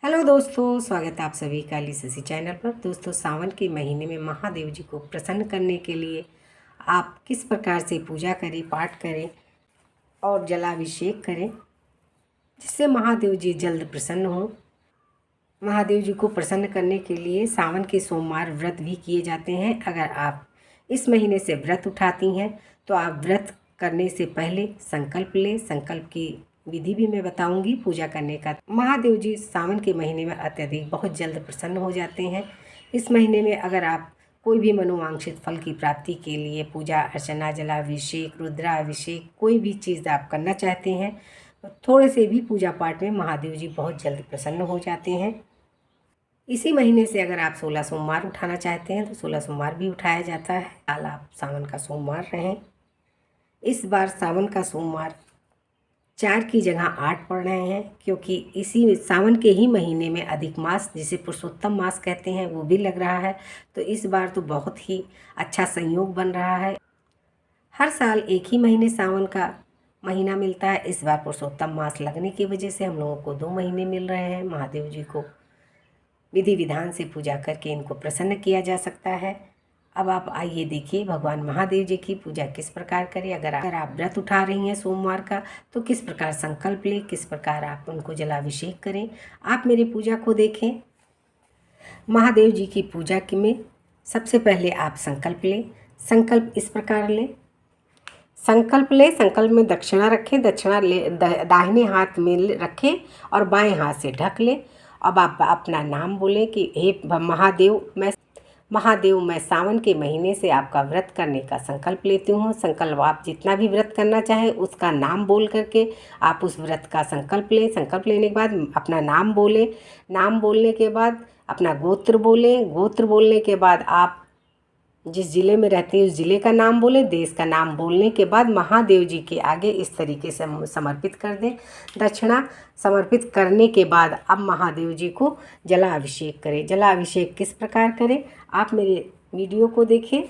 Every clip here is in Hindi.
हेलो दोस्तों, स्वागत है आप सभी का शशि चैनल पर। दोस्तों, सावन के महीने में महादेव जी को प्रसन्न करने के लिए आप किस प्रकार से पूजा करें, पाठ करें और जलाभिषेक करें जिससे महादेव जी जल्द प्रसन्न हों। महादेव जी को प्रसन्न करने के लिए सावन के सोमवार व्रत भी किए जाते हैं। अगर आप इस महीने से व्रत उठाती हैं तो आप व्रत करने से पहले संकल्प लें। संकल्प की विधि भी मैं बताऊंगी पूजा करने का। महादेव जी सावन के महीने में अत्यधिक बहुत जल्द प्रसन्न हो जाते हैं। इस महीने में अगर आप कोई भी मनोवांछित फल की प्राप्ति के लिए पूजा अर्चना, जलाभिषेक, रुद्राभिषेक कोई भी चीज़ आप करना चाहते हैं, थोड़े से भी पूजा पाठ में महादेव जी बहुत जल्द प्रसन्न हो जाते हैं। इसी महीने से अगर आप 16 सोमवार उठाना चाहते हैं तो 16 सोमवार भी उठाया जाता है। साल आप सावन का सोमवार रहें। इस बार सावन का सोमवार 4 की जगह 8 पड़ रहे हैं, क्योंकि इसी सावन के ही महीने में अधिक मास, जिसे पुरुषोत्तम मास कहते हैं, वो भी लग रहा है। तो इस बार तो बहुत ही अच्छा संयोग बन रहा है। हर साल एक ही महीने सावन का महीना मिलता है। इस बार पुरुषोत्तम मास लगने की वजह से हम लोगों को 2 महीने मिल रहे हैं। महादेव जी को विधि विधान से पूजा करके इनको प्रसन्न किया जा सकता है। अब आप आइए देखिए भगवान महादेव जी की पूजा किस प्रकार करें। अगर आप व्रत उठा रही हैं सोमवार का तो किस प्रकार संकल्प लें, किस प्रकार आप उनको जलाभिषेक करें। आप मेरी पूजा को देखें। महादेव जी की पूजा में सबसे पहले आप संकल्प लें। संकल्प इस प्रकार लें। संकल्प में दक्षिणा रखें। दक्षिणा दाहिने हाथ में रखें और बाएं हाथ से ढक लें। अब आप अपना नाम बोलें कि हे महादेव, मैं सावन के महीने से आपका व्रत करने का संकल्प लेती हूँ। संकल्प आप जितना भी व्रत करना चाहें उसका नाम बोल करके आप उस व्रत का संकल्प लें। संकल्प लेने के बाद अपना नाम बोलें। नाम बोलने के बाद अपना गोत्र बोलें। गोत्र बोलने के बाद आप जिस ज़िले में रहते हैं उस ज़िले का नाम बोलें। देश का नाम बोलने के बाद महादेव जी के आगे इस तरीके से समर्पित कर दें। दक्षिणा समर्पित करने के बाद अब महादेव जी को जलाभिषेक करें। जलाभिषेक किस प्रकार करें, आप मेरे वीडियो को देखें।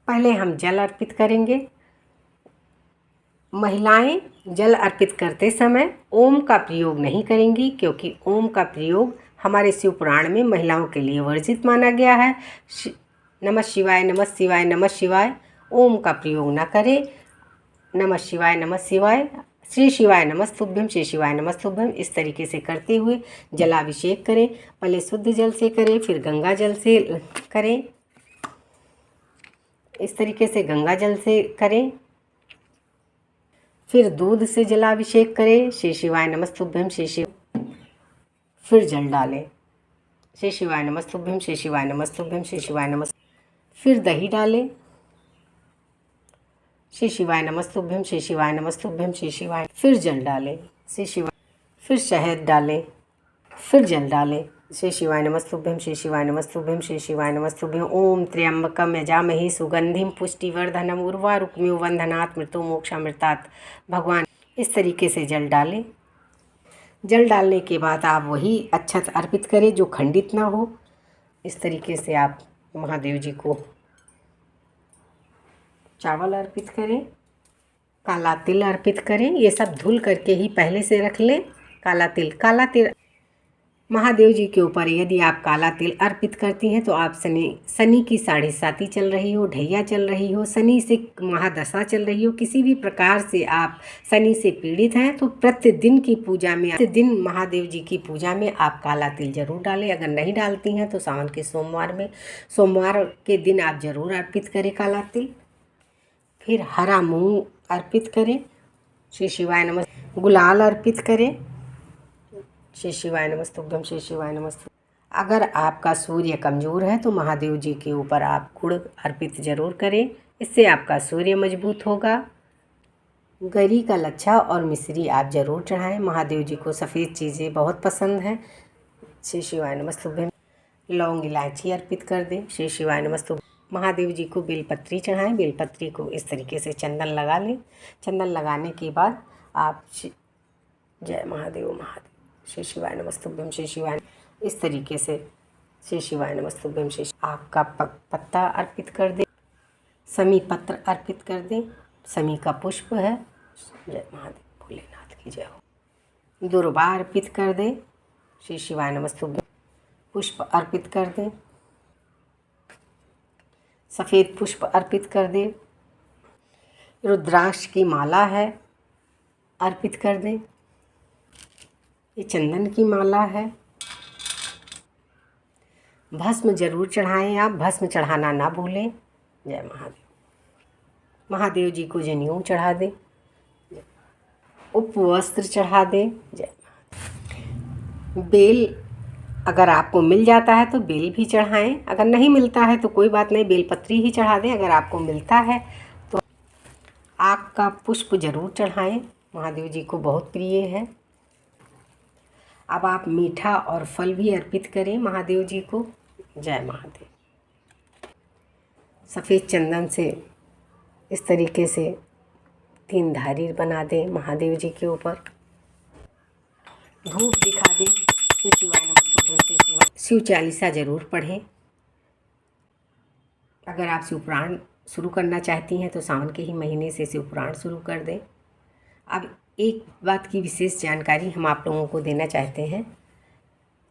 पहले हम जल अर्पित करेंगे। महिलाएं जल अर्पित करते समय ओम का प्रयोग नहीं करेंगी, क्योंकि ओम का प्रयोग हमारे शिव पुराण में महिलाओं के लिए वर्जित माना गया है। नमः शिवाय, नमः शिवाय, नमः शिवाय ओम का प्रयोग न करें। नमः शिवाय, नमः शिवाय, श्री शिवाय नमस्तुभ्यम, श्री शिवाय नमस्तुभ्यम इस तरीके से करते हुए जलाभिषेक करें। पहले शुद्ध जल से करें, फिर गंगा जल से करें। इस तरीके से गंगा जल से करें, फिर दूध से जलाभिषेक करें। श्री शिवाय नमस्तुभ्यम, श्री शिव, फिर जल डालें। श्री शिवाय नमस्तुभ्यम, श्री शिवाय नमस्तुभ्यम, श्री शिवाय नमस्तुभ्यम, फिर दही डालें। श्री शिवाय नमस्तुभ्यम, श्री शिवाय नमस्तुभ्यम, श्री शिवाय, फिर जल डालें। श्री शिवाय, फिर शहद डालें, फिर जल डालें। श्री शिवाय नमस्तुभ्यम, श्री शिवाय नमस्तुभ्यम, श्री शिवाय नमस्तुभ्यम। ओम त्र्यंबकम यजामहे सुगंधिम पुष्टिवर्धनम उर्वारुकमिव वंदनात् मृत्यो मोक्षामृतात्। भगवान इस तरीके से जल डालें। जल डालने के बाद आप वही अक्षत अर्पित करें जो खंडित ना हो। इस तरीके से आप महादेव जी को चावल अर्पित करें, काला तिल अर्पित करें। ये सब धुल करके ही पहले से रख लें। काला तिल महादेव जी के ऊपर यदि आप काला तिल अर्पित करती हैं तो आप शनि की 7.5 चल रही हो, ढैया चल रही हो, शनि से महादशा चल रही हो, किसी भी प्रकार से आप शनि से पीड़ित हैं तो प्रतिदिन की पूजा में, प्रतिदिन महादेव जी की पूजा में आप काला तिल जरूर डालें। अगर नहीं डालती हैं तो सावन के सोमवार के दिन आप जरूर अर्पित करें काला तिल। फिर हरा मूंग अर्पित करें। श्री शिवाय नमः। गुलाल अर्पित करें। श्री शिवाय नमस्तुभ्यम, श्री शिवाय नमस्तुभ्यम। अगर आपका सूर्य कमज़ोर है तो महादेव जी के ऊपर आप गुड़ अर्पित जरूर करें, इससे आपका सूर्य मजबूत होगा। गरी का लच्छा और मिश्री आप जरूर चढ़ाएं। महादेव जी को सफ़ेद चीज़ें बहुत पसंद हैं। श्री शिवाय नमस्तुभ्यम। लौंग इलायची अर्पित कर दें। श्री शिवाय नमस्तुभ्यम। महादेव जी को बेलपत्री चढ़ाएं। बेलपत्री को इस तरीके से चंदन लगा लें। चंदन लगाने के बाद आप जय महादेव महादेव, श्री शिवाय नमस्तुभ्यम, श्री शिवाय, इस तरीके से श्री शिवाय नमस्तुभ्यम, श्री आक का पत्ता अर्पित कर दें। समी पत्र अर्पित कर दें। समी का पुष्प है। जय महादेव, भोलेनाथ की जय हो। दुर्वा अर्पित कर दें। श्री शिवाय नमस्तुभ्यं पुष्प अर्पित कर दें। सफ़ेद पुष्प अर्पित कर दें। रुद्राक्ष की माला है, अर्पित कर दें। ये चंदन की माला है। भस्म जरूर चढ़ाएं आप, भस्म चढ़ाना ना भूलें। जय महादेव। महादेव जी को जनेऊ चढ़ा दें, उपवस्त्र चढ़ा दें। जय महादेव। बेल अगर आपको मिल जाता है तो बेल भी चढ़ाएं, अगर नहीं मिलता है तो कोई बात नहीं, बेलपत्री ही चढ़ा दें। अगर आपको मिलता है तो आक का पुष्प जरूर चढ़ाएं, महादेव जी को बहुत प्रिय है। अब आप मीठा और फल भी अर्पित करें महादेव जी को। जय महादेव। सफ़ेद चंदन से इस तरीके से 3 धारी बना दें महादेव जी के ऊपर। धूप दिखा दें। श्री शिवाय नमस्तुभ्यं श्री शिवाय। शिव चालीसा जरूर पढ़ें। अगर आप शिव पुराण शुरू करना चाहती हैं तो सावन के ही महीने से शिव पुराण शुरू कर दें। अब एक बात की विशेष जानकारी हम आप लोगों को देना चाहते हैं।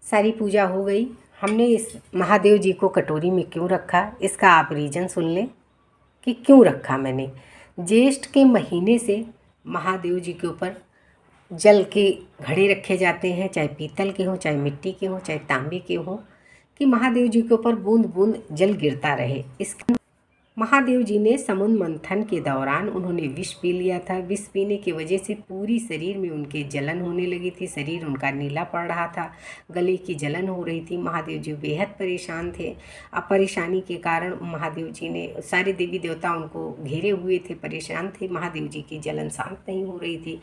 सारी पूजा हो गई, हमने इस महादेव जी को कटोरी में क्यों रखा, इसका आप रीज़न सुन लें कि क्यों रखा मैंने। ज्येष्ठ के महीने से महादेव जी के ऊपर जल के घड़े रखे जाते हैं, चाहे पीतल के हों, चाहे मिट्टी के हों, चाहे तांबे के हों, कि महादेव जी के ऊपर बूंद बूंद जल गिरता रहे। इसका महादेव जी ने समुद्र मंथन के दौरान उन्होंने विष पी लिया था। विष पीने की वजह से पूरी शरीर में उनके जलन होने लगी थी, शरीर उनका नीला पड़ रहा था, गले की जलन हो रही थी। महादेव जी बेहद परेशान थे। अब परेशानी के कारण महादेव जी ने, सारे देवी देवता उनको घेरे हुए थे, परेशान थे। महादेव जी की जलन शांत नहीं हो रही थी।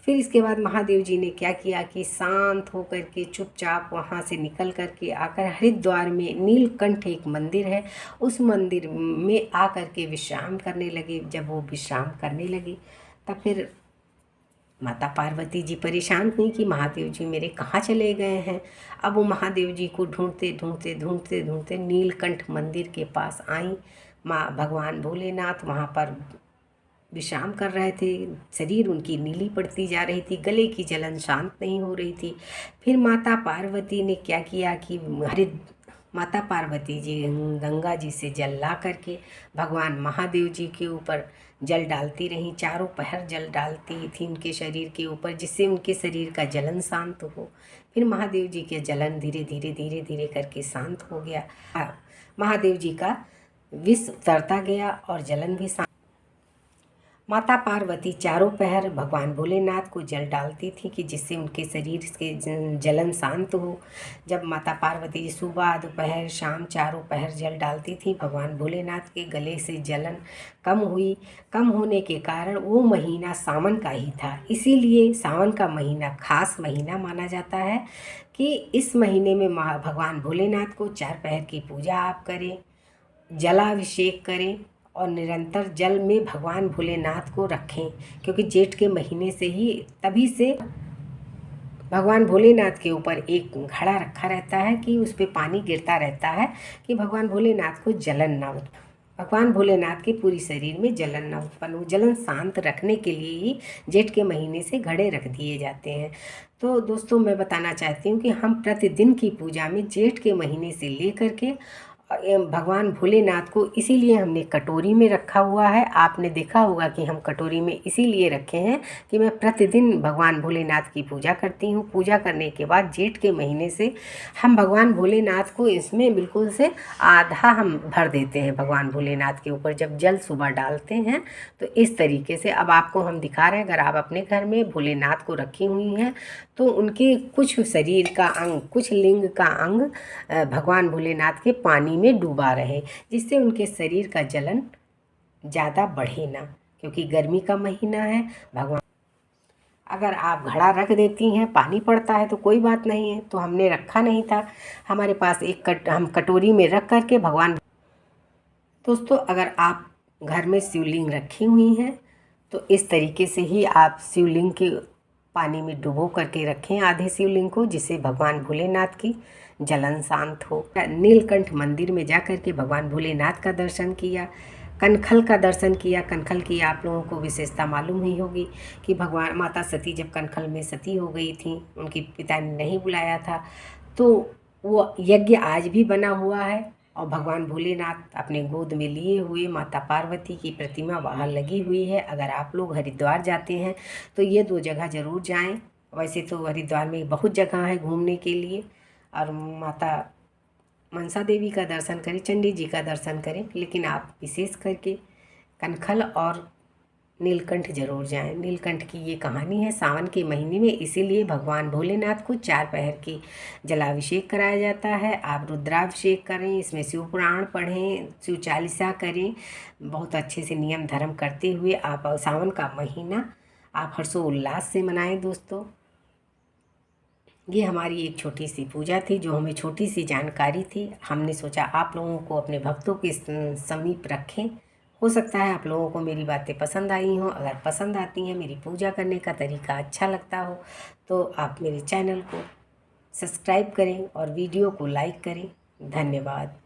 फिर इसके बाद महादेव जी ने क्या किया कि शांत होकर के चुपचाप वहाँ से निकल कर के आकर हरिद्वार में नीलकंठ एक मंदिर है, उस मंदिर में आकर के विश्राम करने लगे। जब वो विश्राम करने लगे तब फिर माता पार्वती जी परेशान हुई कि महादेव जी मेरे कहाँ चले गए हैं। अब वो महादेव जी को ढूंढते ढूंढते ढूंढते ढूंढते नीलकंठ मंदिर के पास आई। माँ भगवान भोलेनाथ वहाँ पर विश्राम कर रहे थे। शरीर उनकी नीली पड़ती जा रही थी, गले की जलन शांत नहीं हो रही थी। फिर माता पार्वती ने क्या किया कि माता पार्वती जी गंगा जी से जल ला करके भगवान महादेव जी के ऊपर जल डालती रहीं। चारों पहर जल डालती थी उनके शरीर के ऊपर, जिससे उनके शरीर का जलन शांत हो। फिर महादेव जी के जलन धीरे धीरे धीरे धीरे करके शांत हो गया। महादेव जी का विष उतरता गया और जलन भी शांत। माता पार्वती चारों पहर भगवान भोलेनाथ को जल डालती थी कि जिससे उनके शरीर के जलन शांत हो। जब माता पार्वती सुबह दोपहर शाम चारों पहर जल डालती थी, भगवान भोलेनाथ के गले से जलन कम हुई। कम होने के कारण वो महीना सावन का ही था, इसीलिए सावन का महीना खास महीना माना जाता है कि इस महीने में भगवान भोलेनाथ को 4 पहर की पूजा आप करें, जलाभिषेक करें और निरंतर जल में भगवान भोलेनाथ को रखें। क्योंकि जेठ के महीने से ही, तभी से भगवान भोलेनाथ के ऊपर एक घड़ा रखा रहता है कि उस पर पानी गिरता रहता है कि भगवान भोलेनाथ को जलन ना हो, भगवान भोलेनाथ के पूरी शरीर में जलन ना उत्पन्न हो। जलन शांत रखने के लिए ही जेठ के महीने से घड़े रख दिए जाते हैं। तो दोस्तों मैं बताना चाहती हूँ कि हम प्रतिदिन की पूजा में जेठ के महीने से लेकर के भगवान भोलेनाथ को इसीलिए हमने कटोरी में रखा हुआ है। आपने देखा होगा कि हम कटोरी में इसीलिए रखे हैं कि मैं प्रतिदिन भगवान भोलेनाथ की पूजा करती हूँ। पूजा करने के बाद जेठ के महीने से हम भगवान भोलेनाथ को इसमें बिल्कुल से आधा हम भर देते हैं भगवान भोलेनाथ के ऊपर। जब जल सुबह डालते हैं तो इस तरीके से अब आपको हम दिखा रहे हैं। अगर आप अपने घर में भोलेनाथ को रखी हुई हैं तो उनके कुछ शरीर का अंग, कुछ लिंग का अंग भगवान भोलेनाथ के पानी में डूबा रहे, जिससे उनके शरीर का जलन ज़्यादा बढ़े ना, क्योंकि गर्मी का महीना है। भगवान अगर आप घड़ा रख देती हैं, पानी पड़ता है तो कोई बात नहीं है, तो हमने रखा नहीं था। हमारे पास हम कटोरी में रख करके भगवान। दोस्तों अगर आप घर में शिवलिंग रखी हुई हैं तो इस तरीके से ही आप शिवलिंग के पानी में डुबो करके रखें आधे शिवलिंग को, जिससे भगवान भोलेनाथ की जलन शांत हो। नीलकंठ मंदिर में जा कर के भगवान भोलेनाथ का दर्शन किया, कनखल का दर्शन किया। कनखल की आप लोगों को विशेषता मालूम ही होगी कि भगवान माता सती जब कनखल में सती हो गई थी, उनके पिता ने नहीं बुलाया था, तो वो यज्ञ आज भी बना हुआ है और भगवान भोलेनाथ अपने गोद में लिए हुए माता पार्वती की प्रतिमा वहाँ लगी हुई है। अगर आप लोग हरिद्वार जाते हैं तो ये 2 जगह ज़रूर जाएं। वैसे तो हरिद्वार में बहुत जगह है घूमने के लिए, और माता मनसा देवी का दर्शन करें, चंडी जी का दर्शन करें, लेकिन आप विशेष करके कनखल और नीलकंठ जरूर जाएं। नीलकंठ की ये कहानी है सावन के महीने में, इसीलिए भगवान भोलेनाथ को 4 पहर की जलाभिषेक कराया जाता है। आप रुद्राभिषेक करें, इसमें शिव पुराण पढ़ें, शिव चालीसा करें, बहुत अच्छे से नियम धर्म करते हुए आप सावन का महीना आप हर्षोल्लास से मनाएं दोस्तों। ये हमारी एक छोटी सी पूजा थी, जो हमें छोटी सी जानकारी थी। हमने सोचा आप लोगों को अपने भक्तों के समीप रखें। हो सकता है आप लोगों को मेरी बातें पसंद आई हों। अगर पसंद आती हैं, मेरी पूजा करने का तरीका अच्छा लगता हो, तो आप मेरे चैनल को सब्सक्राइब करें और वीडियो को लाइक करें। धन्यवाद।